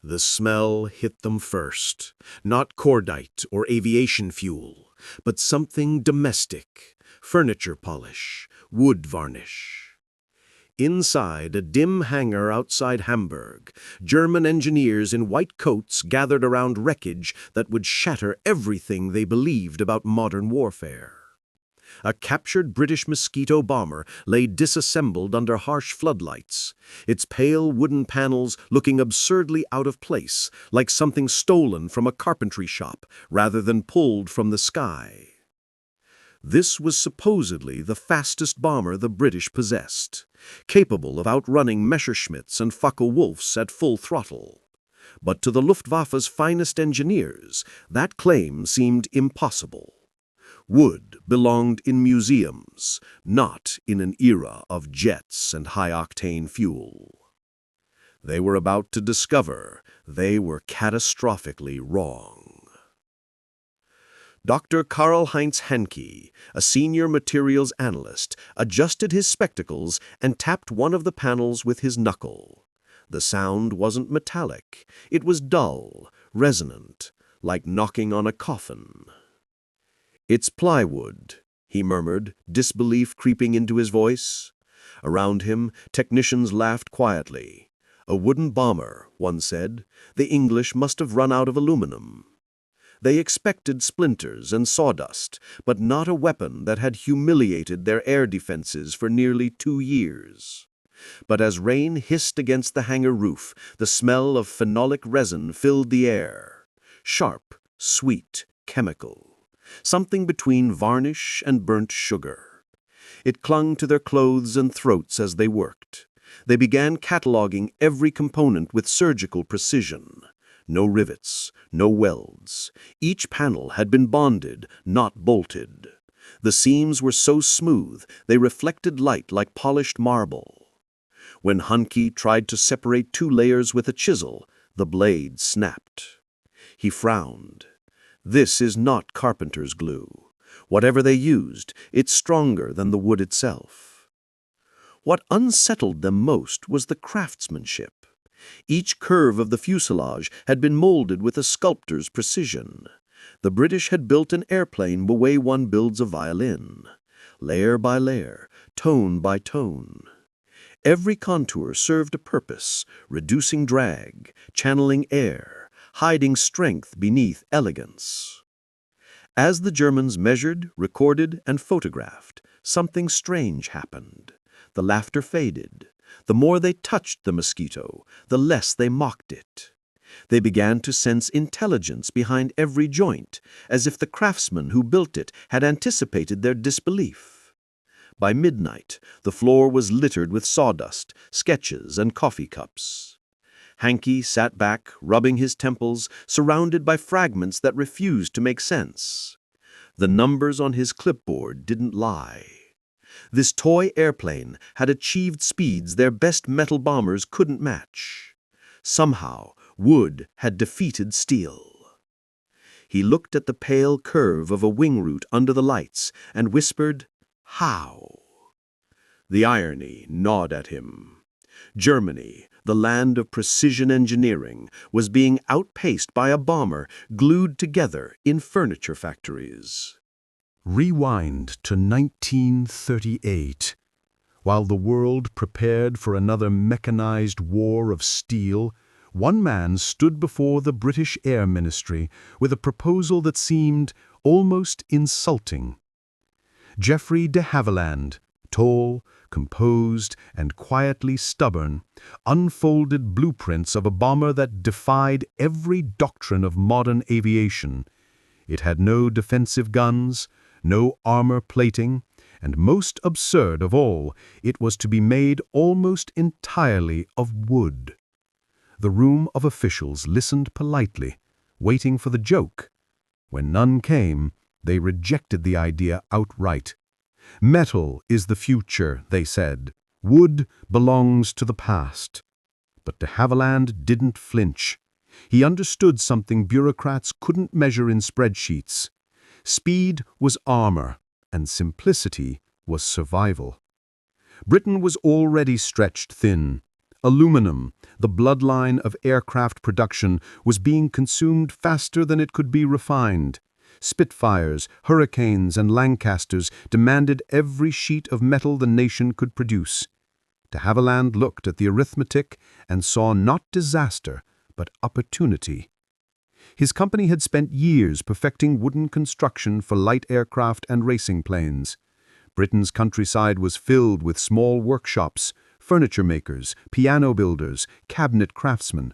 The smell hit them first, not cordite or aviation fuel, but something domestic, furniture polish, wood varnish. Inside a dim hangar outside Hamburg, German engineers in white coats gathered around wreckage that would shatter everything they believed about modern warfare. A captured British Mosquito bomber lay disassembled under harsh floodlights, its pale wooden panels looking absurdly out of place, like something stolen from a carpentry shop rather than pulled from the sky. This was supposedly the fastest bomber the British possessed, capable of outrunning Messerschmitts and Focke-Wulfs at full throttle. But to the Luftwaffe's finest engineers, that claim seemed impossible. Wood belonged in museums, not in an era of jets and high-octane fuel. They were about to discover they were catastrophically wrong. Dr. Karl-Heinz Henke, a senior materials analyst, adjusted his spectacles and tapped one of the panels with his knuckle. The sound wasn't metallic. It was dull, resonant, like knocking on a coffin. "It's plywood," he murmured, disbelief creeping into his voice. Around him, technicians laughed quietly. "A wooden bomber," one said. "The English must have run out of aluminum." They expected splinters and sawdust, but not a weapon that had humiliated their air defenses for nearly 2 years. But as rain hissed against the hangar roof, the smell of phenolic resin filled the air. Sharp, sweet, chemical. Something between varnish and burnt sugar. It clung to their clothes and throats as they worked. They began cataloging every component with surgical precision. No rivets, no welds. Each panel had been bonded, not bolted. The seams were so smooth, they reflected light like polished marble. When Henke tried to separate 2 layers with a chisel, the blade snapped. He frowned. "This is not carpenter's glue. Whatever they used, it's stronger than the wood itself." What unsettled them most was the craftsmanship. Each curve of the fuselage had been molded with a sculptor's precision. The British had built an airplane the way one builds a violin, layer by layer, tone by tone. Every contour served a purpose, reducing drag, channeling air, hiding strength beneath elegance. As the Germans measured, recorded, and photographed, something strange happened. The laughter faded. The more they touched the Mosquito, the less they mocked it. They began to sense intelligence behind every joint, as if the craftsmen who built it had anticipated their disbelief. By midnight, the floor was littered with sawdust, sketches, and coffee cups. Henke sat back, rubbing his temples, surrounded by fragments that refused to make sense. The numbers on his clipboard didn't lie. This toy airplane had achieved speeds their best metal bombers couldn't match. Somehow, wood had defeated steel. He looked at the pale curve of a wing root under the lights and whispered, "How?" The irony gnawed at him. Germany, the land of precision engineering, was being outpaced by a bomber glued together in furniture factories. Rewind to 1938. While the world prepared for another mechanized war of steel, one man stood before the British Air Ministry with a proposal that seemed almost insulting. Geoffrey de Havilland, tall, composed, and quietly stubborn, unfolded blueprints of a bomber that defied every doctrine of modern aviation. It had no defensive guns, no armor plating, and most absurd of all, it was to be made almost entirely of wood. The room of officials listened politely, waiting for the joke. When none came, they rejected the idea outright. Metal is the future, they said. Wood belongs to the past. But de Havilland didn't flinch. He understood something bureaucrats couldn't measure in spreadsheets. Speed was armor, and simplicity was survival. Britain was already stretched thin. Aluminum, the bloodline of aircraft production, was being consumed faster than it could be refined. Spitfires, Hurricanes, and Lancasters demanded every sheet of metal the nation could produce. De Havilland looked at the arithmetic and saw not disaster, but opportunity. His company had spent years perfecting wooden construction for light aircraft and racing planes. Britain's countryside was filled with small workshops, furniture makers, piano builders, cabinet craftsmen.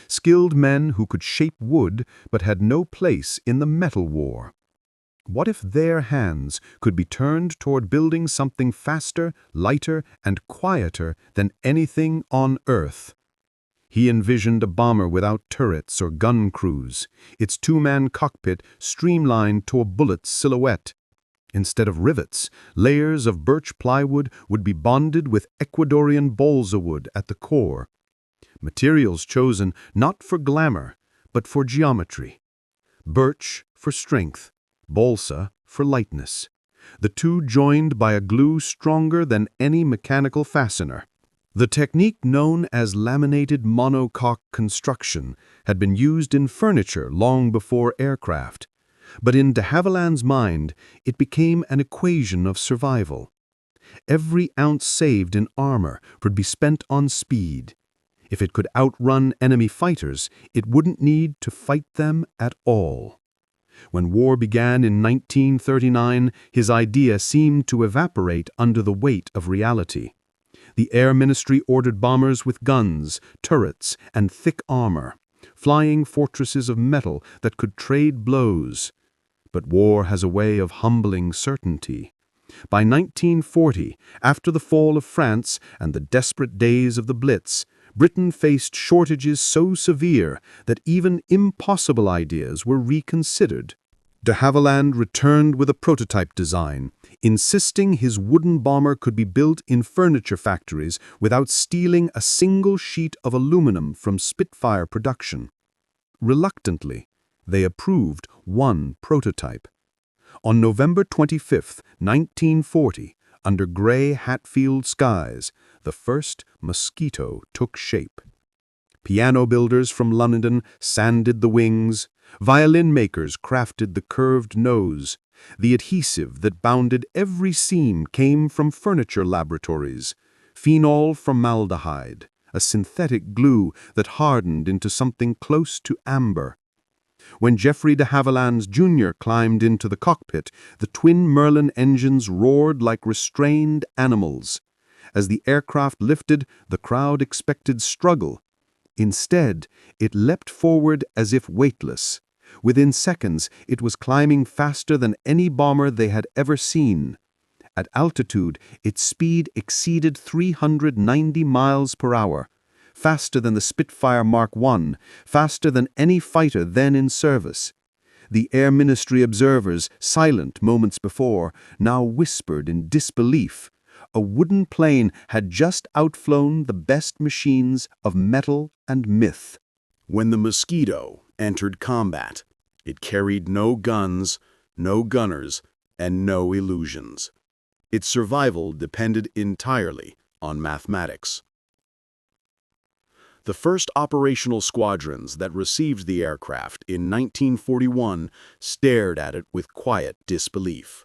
Skilled men who could shape wood but had no place in the metal war. What if their hands could be turned toward building something faster, lighter, and quieter than anything on Earth? He envisioned a bomber without turrets or gun crews, its two-man cockpit streamlined to a bullet's silhouette. Instead of rivets, layers of birch plywood would be bonded with Ecuadorian balsa wood at the core. Materials chosen not for glamour, but for geometry. Birch for strength, balsa for lightness. The two joined by a glue stronger than any mechanical fastener. The technique known as laminated monocoque construction had been used in furniture long before aircraft. But in de Havilland's mind, it became an equation of survival. Every ounce saved in armor would be spent on speed. If it could outrun enemy fighters, it wouldn't need to fight them at all. When war began in 1939, his idea seemed to evaporate under the weight of reality. The Air Ministry ordered bombers with guns, turrets, and thick armor, flying fortresses of metal that could trade blows. But war has a way of humbling certainty. By 1940, after the fall of France and the desperate days of the Blitz, Britain faced shortages so severe that even impossible ideas were reconsidered. De Havilland returned with a prototype design, insisting his wooden bomber could be built in furniture factories without stealing a single sheet of aluminum from Spitfire production. Reluctantly, they approved one prototype. On November 25, 1940, under gray Hatfield skies, the first Mosquito took shape. Piano builders from London sanded the wings. Violin makers crafted the curved nose. The adhesive that bounded every seam came from furniture laboratories. Phenol formaldehyde, a synthetic glue that hardened into something close to amber. When Geoffrey de Havilland Jr. climbed into the cockpit, the twin Merlin engines roared like restrained animals. As the aircraft lifted, the crowd expected struggle. Instead, it leapt forward as if weightless. Within seconds, it was climbing faster than any bomber they had ever seen. At altitude, its speed exceeded 390 miles per hour, faster than the Spitfire Mark I, faster than any fighter then in service. The Air Ministry observers, silent moments before, now whispered in disbelief. A wooden plane had just outflown the best machines of metal and myth. When the Mosquito entered combat, it carried no guns, no gunners, and no illusions. Its survival depended entirely on mathematics. The first operational squadrons that received the aircraft in 1941 stared at it with quiet disbelief.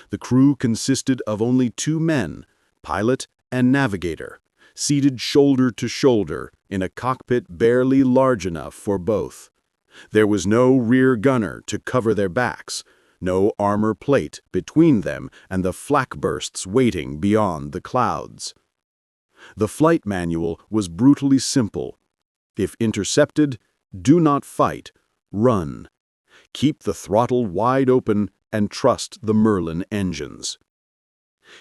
The crew consisted of only two men, pilot and navigator, seated shoulder to shoulder in a cockpit barely large enough for both. There was no rear gunner to cover their backs, no armor plate between them and the flak bursts waiting beyond the clouds. The flight manual was brutally simple. If intercepted, do not fight, run. Keep the throttle wide open and trust the Merlin engines.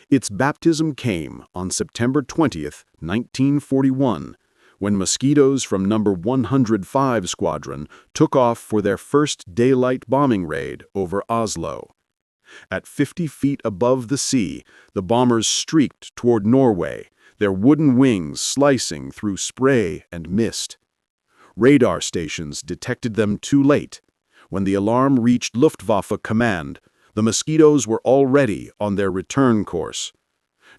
Its baptism came on September 20th, 1941, when Mosquitoes from No. 105 Squadron took off for their first daylight bombing raid over Oslo. At 50 feet above the sea, the bombers streaked toward Norway, their wooden wings slicing through spray and mist. Radar stations detected them too late. When the alarm reached Luftwaffe command, the Mosquitoes were already on their return course.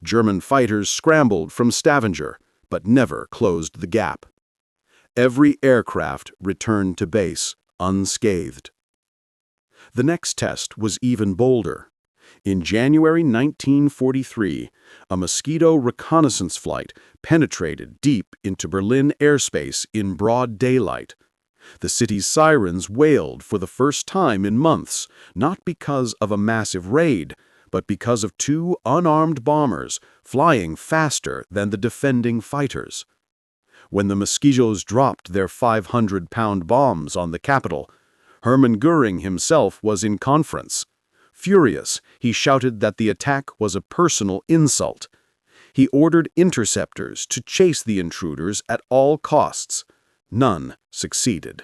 German fighters scrambled from Stavanger, but never closed the gap. Every aircraft returned to base unscathed. The next test was even bolder. In January 1943, a Mosquito reconnaissance flight penetrated deep into Berlin airspace in broad daylight. The city's sirens wailed for the first time in months, not because of a massive raid, but because of two unarmed bombers flying faster than the defending fighters. When the Mosquitoes dropped their 500-pound bombs on the capital, Hermann Göring himself was in conference. Furious, he shouted that the attack was a personal insult. He ordered interceptors to chase the intruders at all costs. None succeeded.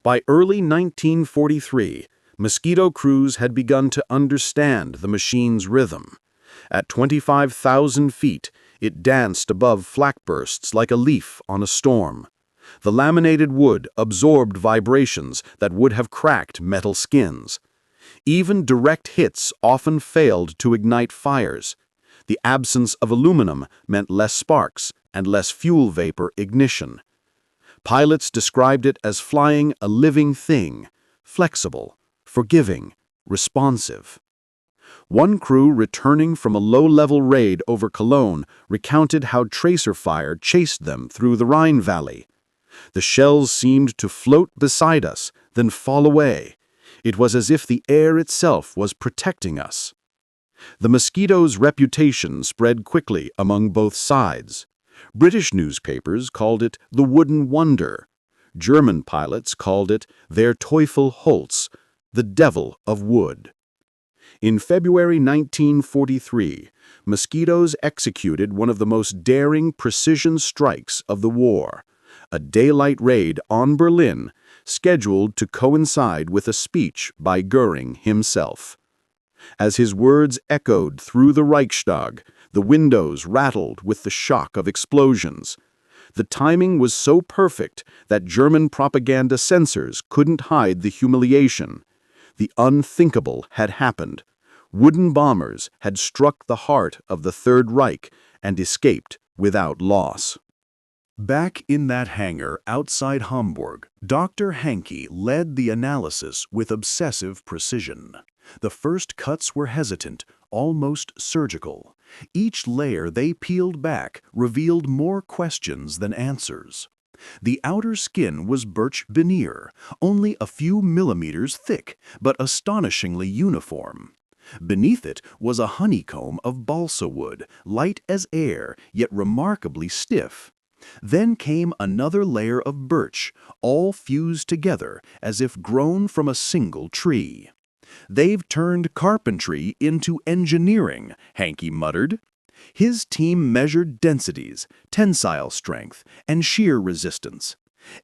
By early 1943, Mosquito crews had begun to understand the machine's rhythm. At 25,000 feet, it danced above flak bursts like a leaf on a storm. The laminated wood absorbed vibrations that would have cracked metal skins. Even direct hits often failed to ignite fires. The absence of aluminum meant less sparks and less fuel vapor ignition. Pilots described it as flying a living thing, flexible, forgiving, responsive. One crew returning from a low-level raid over Cologne recounted how tracer fire chased them through the Rhine Valley. The shells seemed to float beside us, then fall away. It was as if the air itself was protecting us. The Mosquito's reputation spread quickly among both sides. British newspapers called it the Wooden Wonder. German pilots called it their Teufel Holz, the devil of wood. In February 1943, Mosquitoes executed one of the most daring precision strikes of the war, a daylight raid on Berlin scheduled to coincide with a speech by Göring himself. As his words echoed through the Reichstag, the windows rattled with the shock of explosions. The timing was so perfect that German propaganda censors couldn't hide the humiliation. The unthinkable had happened. Wooden bombers had struck the heart of the Third Reich and escaped without loss. Back in that hangar outside Hamburg, Dr. Hancke led the analysis with obsessive precision. The first cuts were hesitant, almost surgical. Each layer they peeled back revealed more questions than answers. The outer skin was birch veneer, only a few millimeters thick, but astonishingly uniform. Beneath it was a honeycomb of balsa wood, light as air, yet remarkably stiff. Then came another layer of birch, all fused together as if grown from a single tree. "They've turned carpentry into engineering," Hancke muttered. His team measured densities, tensile strength, and shear resistance.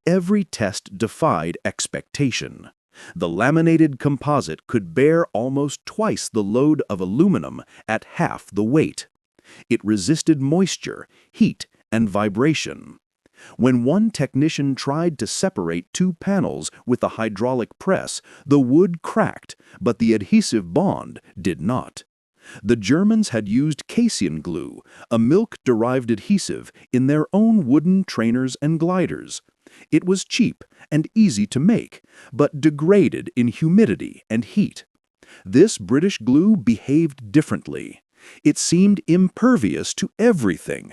Every test defied expectation. The laminated composite could bear almost twice the load of aluminum at half the weight. It resisted moisture, heat, and vibration. When one technician tried to separate two panels with a hydraulic press, the wood cracked, but the adhesive bond did not. The Germans had used casein glue, a milk-derived adhesive, in their own wooden trainers and gliders. It was cheap and easy to make, but degraded in humidity and heat. This British glue behaved differently. It seemed impervious to everything.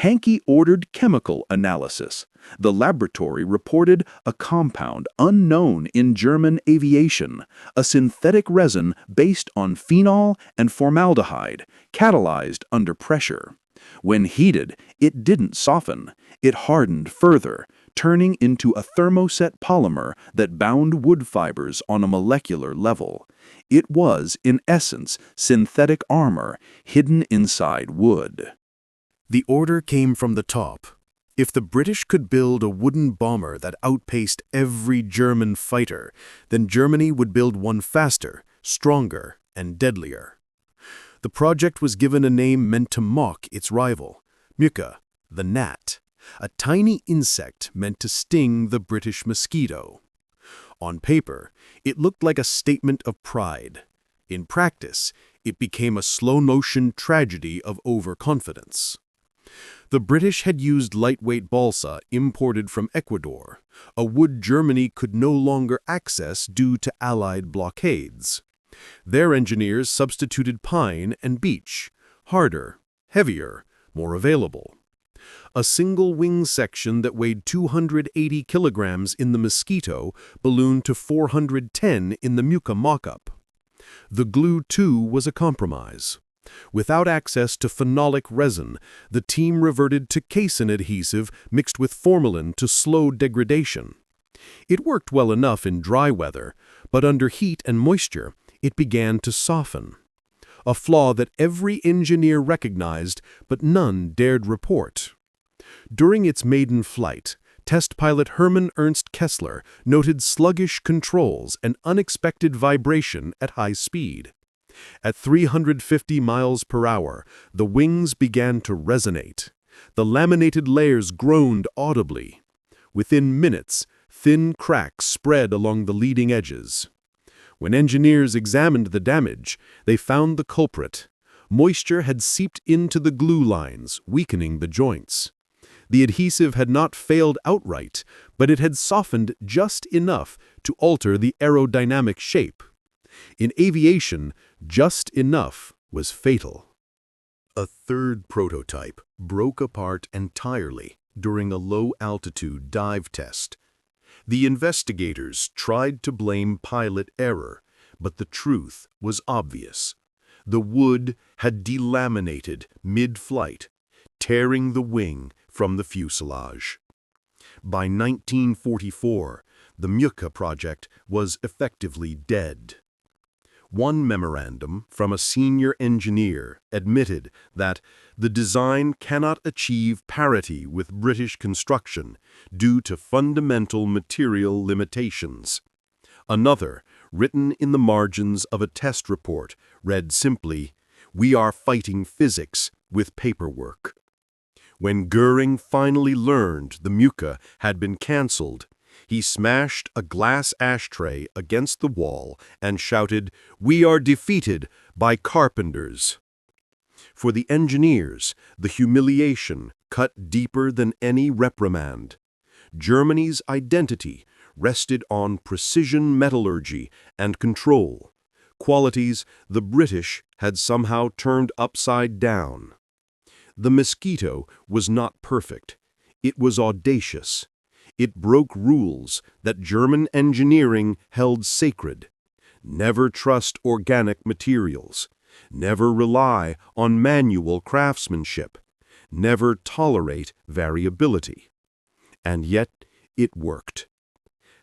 Hancke ordered chemical analysis. The laboratory reported a compound unknown in German aviation, a synthetic resin based on phenol and formaldehyde, catalyzed under pressure. When heated, it didn't soften. It hardened further, turning into a thermoset polymer that bound wood fibers on a molecular level. It was, in essence, synthetic armor hidden inside wood. The order came from the top. If the British could build a wooden bomber that outpaced every German fighter, then Germany would build one faster, stronger, and deadlier. The project was given a name meant to mock its rival, Mücke, the gnat, a tiny insect meant to sting the British mosquito. On paper, it looked like a statement of pride. In practice, it became a slow-motion tragedy of overconfidence. The British had used lightweight balsa imported from Ecuador, a wood Germany could no longer access due to Allied blockades. Their engineers substituted pine and beech, harder, heavier, more available. A single wing section that weighed 280 kilograms in the Mosquito ballooned to 410 in the Mücke mock-up. The glue, too, was a compromise. Without access to phenolic resin, the team reverted to casein adhesive mixed with formalin to slow degradation. It worked well enough in dry weather, but under heat and moisture, it began to soften. A flaw that every engineer recognized, but none dared report. During its maiden flight, test pilot Hermann Ernst Kessler noted sluggish controls and unexpected vibration at high speed. At 350 miles per hour, the wings began to resonate. The laminated layers groaned audibly. Within minutes, thin cracks spread along the leading edges. When engineers examined the damage, they found the culprit. Moisture had seeped into the glue lines, weakening the joints. The adhesive had not failed outright, but it had softened just enough to alter the aerodynamic shape. In aviation, just enough was fatal. A third prototype broke apart entirely during a low-altitude dive test. The investigators tried to blame pilot error, but the truth was obvious. The wood had delaminated mid-flight, tearing the wing from the fuselage. By 1944, the Mücke project was effectively dead. One memorandum from a senior engineer admitted that the design cannot achieve parity with British construction due to fundamental material limitations. Another, written in the margins of a test report, read simply, "We are fighting physics with paperwork." When Goering finally learned the Mücke had been cancelled, he smashed a glass ashtray against the wall and shouted, "We are defeated by carpenters." For the engineers, the humiliation cut deeper than any reprimand. Germany's identity rested on precision metallurgy and control, qualities the British had somehow turned upside down. The Mosquito was not perfect. It was audacious. It broke rules that German engineering held sacred. Never trust organic materials. Never rely on manual craftsmanship. Never tolerate variability. And yet, it worked.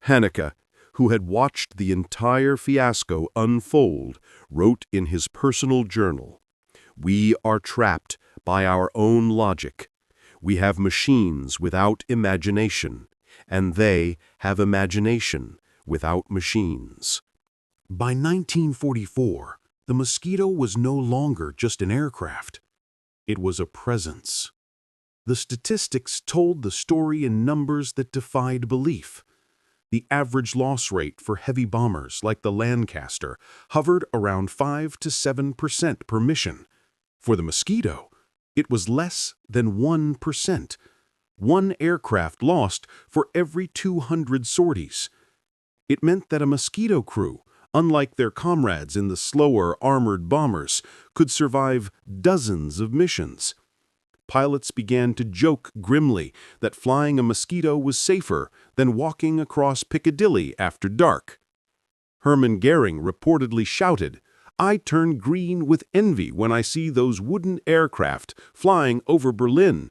Haneke, who had watched the entire fiasco unfold, wrote in his personal journal, "We are trapped by our own logic. We have machines without imagination, and they have imagination without machines." By 1944, the Mosquito was no longer just an aircraft. It was a presence. The statistics told the story in numbers that defied belief. The average loss rate for heavy bombers like the Lancaster hovered around 5 to 7% per mission. For the Mosquito, it was less than 1%. One aircraft lost for every 200 sorties. It meant that a Mosquito crew, unlike their comrades in the slower armored bombers, could survive dozens of missions. Pilots began to joke grimly that flying a Mosquito was safer than walking across Piccadilly after dark. Hermann Goering reportedly shouted, "I turn green with envy when I see those wooden aircraft flying over Berlin.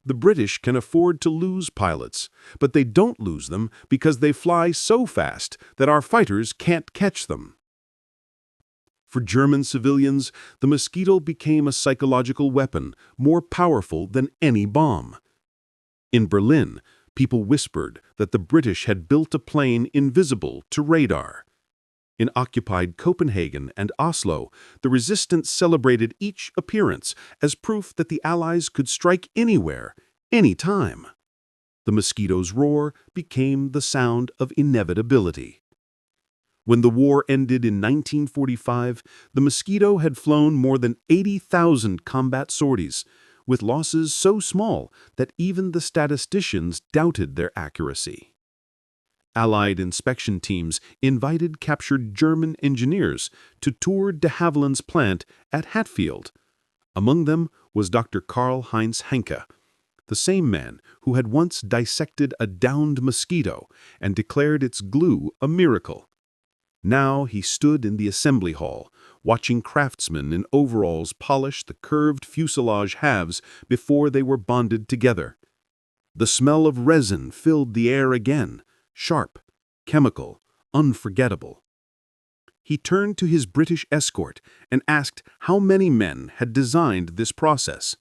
The British can afford to lose pilots, but they don't lose them because they fly so fast that our fighters can't catch them." For German civilians, the Mosquito became a psychological weapon more powerful than any bomb. In Berlin, people whispered that the British had built a plane invisible to radar. In occupied Copenhagen and Oslo, the resistance celebrated each appearance as proof that the Allies could strike anywhere, anytime. The Mosquito's roar became the sound of inevitability. When the war ended in 1945, the Mosquito had flown more than 80,000 combat sorties, with losses so small that even the statisticians doubted their accuracy. Allied inspection teams invited captured German engineers to tour de Havilland's plant at Hatfield. Among them was Dr. Karl-Heinz Henke, the same man who had once dissected a downed mosquito and declared its glue a miracle. Now he stood in the assembly hall, watching craftsmen in overalls polish the curved fuselage halves before they were bonded together. The smell of resin filled the air again, sharp, chemical, unforgettable. He turned to his British escort and asked how many men had designed this process.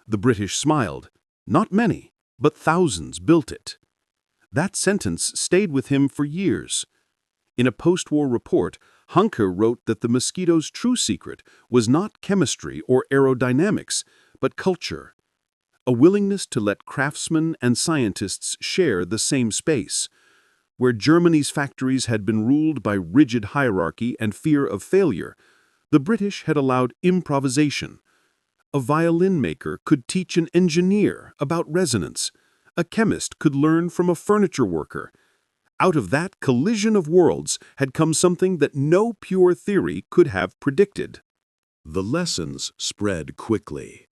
The British smiled. Not many, but thousands built it. That sentence stayed with him for years. In a post-war report, Henke wrote that the mosquito's true secret was not chemistry or aerodynamics, but culture. A willingness to let craftsmen and scientists share the same space. Where Germany's factories had been ruled by rigid hierarchy and fear of failure, the British had allowed improvisation. A violin maker could teach an engineer about resonance. A chemist could learn from a furniture worker. Out of that collision of worlds had come something that no pure theory could have predicted. The lessons spread quickly.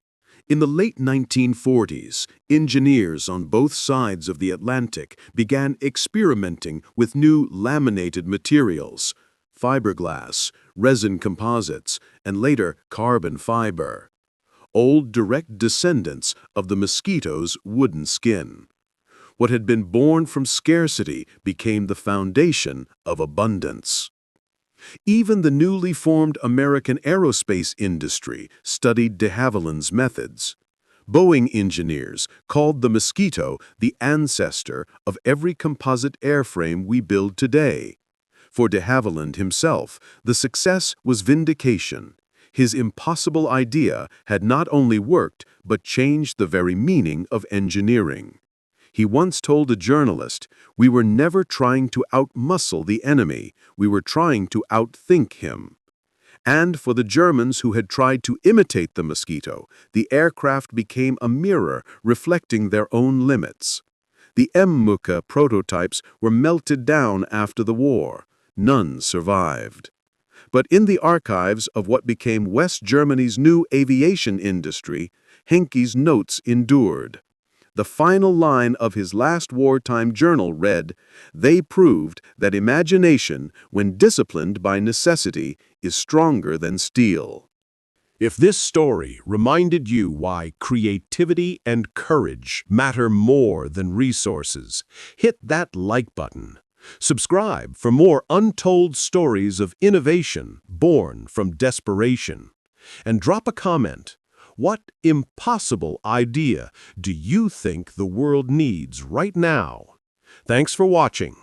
In the late 1940s, engineers on both sides of the Atlantic began experimenting with new laminated materials, fiberglass, resin composites, and later carbon fiber. Old direct descendants of the mosquito's wooden skin. What had been born from scarcity became the foundation of abundance. Even the newly formed American aerospace industry studied de Havilland's methods. Boeing engineers called the Mosquito the ancestor of every composite airframe we build today. For de Havilland himself, the success was vindication. His impossible idea had not only worked, but changed the very meaning of engineering. He once told a journalist, "We were never trying to outmuscle the enemy, we were trying to outthink him." And for the Germans who had tried to imitate the Mosquito, the aircraft became a mirror reflecting their own limits. The Mücke prototypes were melted down after the war. None survived. But in the archives of what became West Germany's new aviation industry, Henke's notes endured. The final line of his last wartime journal read, "They proved that imagination, when disciplined by necessity, is stronger than steel." If this story reminded you why creativity and courage matter more than resources, hit that like button. Subscribe for more untold stories of innovation born from desperation. And drop a comment. What impossible idea do you think the world needs right now? Thanks for watching.